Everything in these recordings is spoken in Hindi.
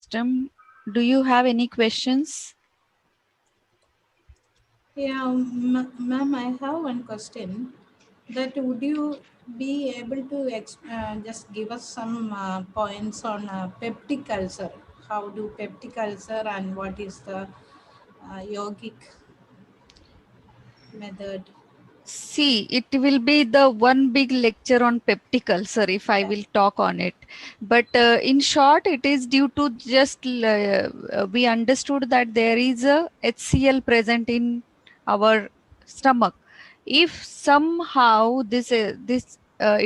System. Do you have any questions? Yeah, ma'am, I have one question. That would you be able to just give us some points on peptic ulcer? How do peptic ulcer and what is the yogic method? See, it will be the one big lecture on peptic ulcer if I Yeah. will talk on it. But in short, it is due to just we understood that there is a HCl present in our stomach. If somehow this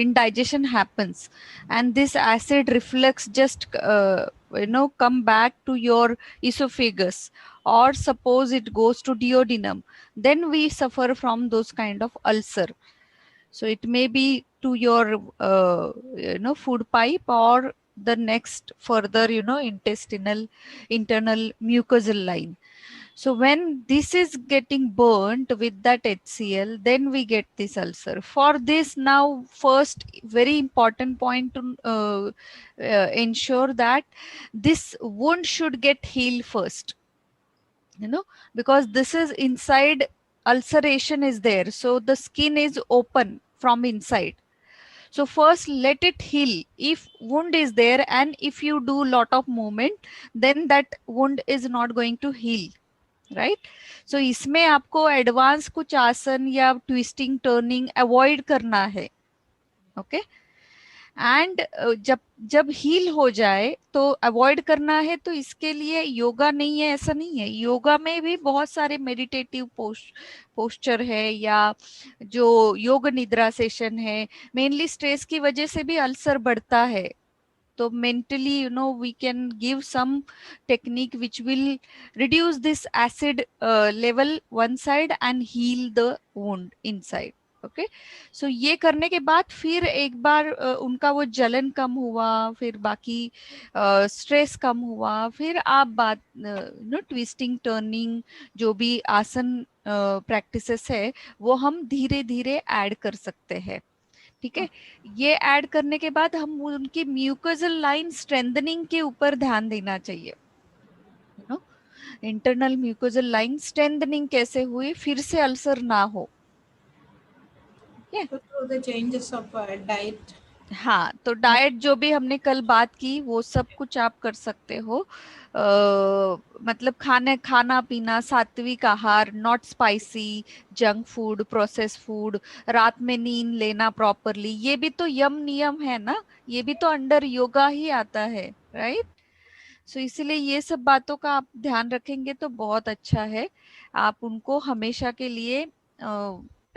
indigestion happens and this acid reflux just come back to your esophagus, or suppose it goes to duodenum, then we suffer from those kind of ulcer. So it may be to your food pipe, or the next further intestinal internal mucosal line. So when this is getting burnt with that HCl, then we get this ulcer. For this, now first very important point to ensure that this wound should get healed first, because this is inside, ulceration is there, so the skin is open from inside. So first let it heal. If wound is there and if you do lot of movement, then that wound is not going to heal, right? So इसमें आपको एडवांस कुछ आसन या ट्विस्टिंग टर्निंग अवॉइड करना है. ओके. एंड जब जब हील हो जाए तो अवॉइड करना है, तो इसके लिए योगा नहीं है ऐसा नहीं है. योगा में भी बहुत सारे मेडिटेटिव पोस्चर है, या जो योग निद्रा सेशन है. मेनली स्ट्रेस की वजह से भी अल्सर बढ़ता है, तो mentally we can give some technique which will reduce this acid level one side and heal the wound inside. Okay. So ये करने के बाद फिर एक बार उनका वो जलन कम हुआ, फिर बाकी स्ट्रेस कम हुआ, फिर आप बात ट्विस्टिंग टर्निंग जो भी आसन प्रैक्टिसेस है वो हम धीरे धीरे ऐड कर सकते हैं. ठीक है. ये ऐड करने के बाद हम उनकी म्यूकोजल लाइन स्ट्रेंथनिंग के ऊपर ध्यान देना चाहिए. इंटरनल म्यूकोजल लाइन स्ट्रेंथनिंग कैसे हुई, फिर से अल्सर ना हो. So through the changes of diet. हाँ, तो डाइट जो भी हमने कल बात की वो सब कुछ आप कर सकते हो. मतलब खाना पीना, सात्विक आहार, not spicy, junk food, process food, रात में नींद लेना प्रॉपरली, ये भी तो यम नियम है ना, ये भी तो अंडर योगा ही आता है, राइट? सो इसीलिए ये सब बातों का आप ध्यान रखेंगे तो बहुत अच्छा है. आप उनको हमेशा के लिए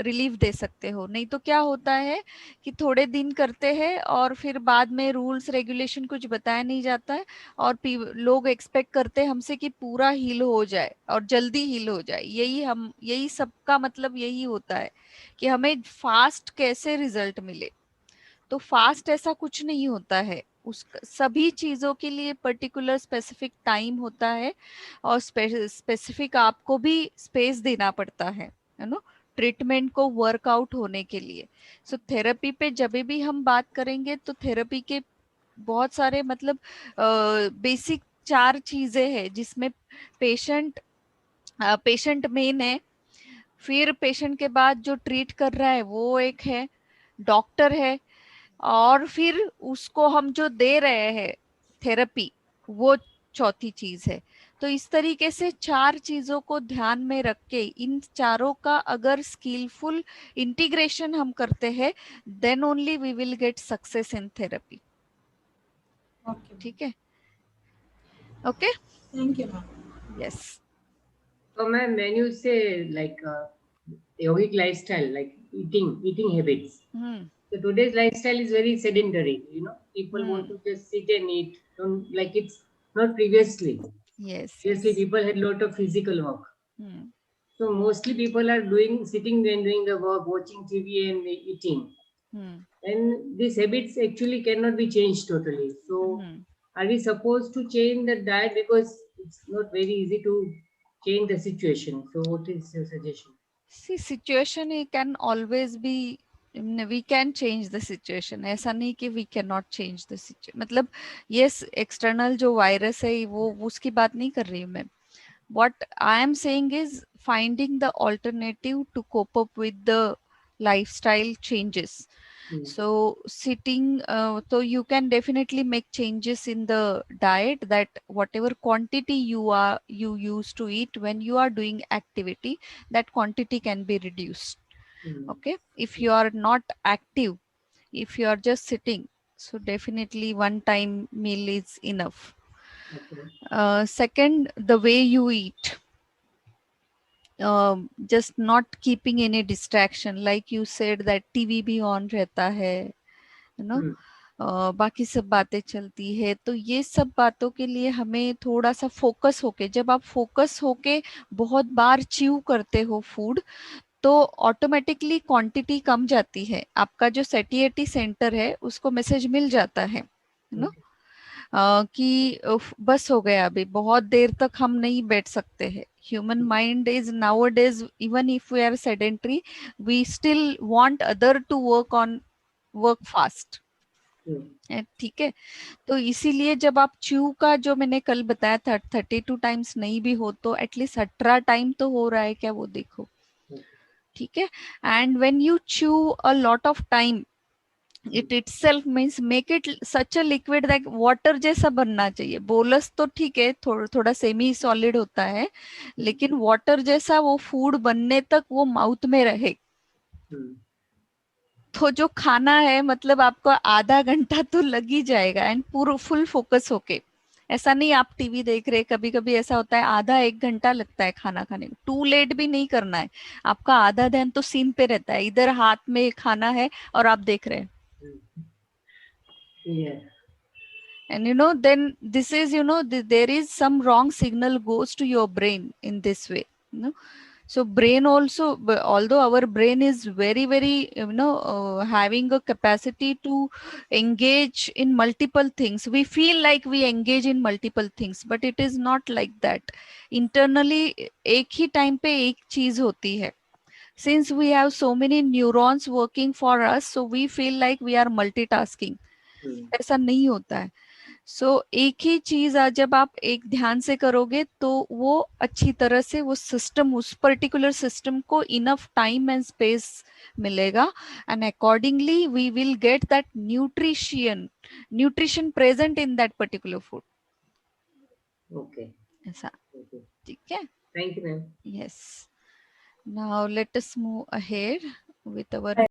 रिलीफ दे सकते हो. नहीं तो क्या होता है कि थोड़े दिन करते हैं और फिर बाद में रूल्स रेगुलेशन कुछ बताया नहीं जाता है, और लोग एक्सपेक्ट करते हैं हमसे कि पूरा हील हो जाए और जल्दी हील हो जाए. यही सबका मतलब यही होता है कि हमें फास्ट कैसे रिजल्ट मिले. तो फास्ट ऐसा कुछ नहीं होता है. उस सभी चीजों के लिए पर्टिकुलर स्पेसिफिक टाइम होता है, और स्पेसिफिक आपको भी स्पेस देना पड़ता है नो ट्रीटमेंट को वर्कआउट होने के लिए. सो थेरेपी पे जब भी हम बात करेंगे तो थेरेपी के बहुत सारे मतलब बेसिक 4 चीजें हैं जिसमें पेशेंट पेशेंट मेन है, फिर पेशेंट के बाद जो ट्रीट कर रहा है वो एक है, डॉक्टर है, और फिर उसको हम जो दे रहे हैं थेरेपी वो चौथी चीज है. तो इस तरीके से 4 चीजों को ध्यान में रख के इन चारों का अगर स्किलफुल इंटीग्रेशन हम करते हैं, then only we will get success in therapy. Okay. ठीक है. Okay. Thank you, ma'am. Yes. So, ma'am, when you say like yogic lifestyle, like eating habits, so today's lifestyle is very sedentary. People want to just sit and eat. Don't like it's not previously. Yes. Previously, people had a lot of physical work. So mostly people are sitting and doing the work, watching TV and eating. And these habits actually cannot be changed totally. So are we supposed to change the diet, because it's not very easy to change the situation? So what is your suggestion? See, situation it can always be we can change the situation. ऐसा नहीं कि we cannot change the situation. मतलब yes, external जो virus है वो उसकी बात नहीं कर रही हूँ मैं. What I am saying is finding the alternative to cope up with the lifestyle changes. So sitting, so you can definitely make changes in the diet, that whatever quantity you used to eat when you are doing activity, that quantity can be reduced. Okay, if you are not active, if you are just sitting, so definitely one time meal is enough. Second, the way you eat, just not keeping any distraction, like you said that TV भी on रहता है, you know, बाकी सब बातें चलती है. तो ये सब बातों के लिए हमें थोड़ा सा फोकस होके, जब आप फोकस होके बहुत बार च्यू करते हो फूड, तो ऑटोमेटिकली क्वांटिटी कम जाती है. आपका जो सेटिएटी सेंटर है उसको मैसेज मिल जाता है, यू नो, कि बस हो गया, अभी बहुत देर तक हम नहीं बैठ सकते हैं. Human mind is nowadays, even if we are sedentary, we still want other to work fast. ठीक है, तो इसीलिए जब आप च्यू का जो मैंने कल बताया था 32 टाइम्स नहीं भी हो तो एटलीस्ट 18 टाइम तो हो रहा है क्या, वो देखो. ठीक है, and when you chew a lot of time, it itself means make it such a liquid that water जैसा बनना चाहिए. बोलस तो ठीक है, थोड़ा सेमी सॉलिड होता है, लेकिन वाटर जैसा वो फूड बनने तक वो माउथ में रहे. तो जो खाना है, मतलब आपको आधा घंटा तो लग ही जाएगा, एंड पूरा फुल फोकस होके. ऐसा नहीं आप टीवी देख रहे, कभी कभी ऐसा होता है आधा एक घंटा लगता है खाना खाने को. टू लेट भी नहीं करना है, आपका आधा ध्यान तो सीन पे रहता है, इधर हाथ में खाना है और आप देख रहे हैं. And then this is, there is some wrong signal goes to your brain in this way. So brain also, although our brain is very, very, having a capacity to engage in multiple things. We feel like we engage in multiple things, but it is not like that. Internally, एक ही time पे एक चीज होती है. Since we have so many neurons working for us, so we feel like we are multitasking. ऐसा नहीं होता है. एक ही चीज आज जब आप एक ध्यान से करोगे तो वो अच्छी तरह से वो सिस्टम, उस पर्टिकुलर सिस्टम को इनफ टाइम एंड स्पेस मिलेगा, and accordingly we will get that nutrition present in that particular food. Okay, ऐसा. ठीक है, thank you ma'am. Yes. Now let us move ahead with our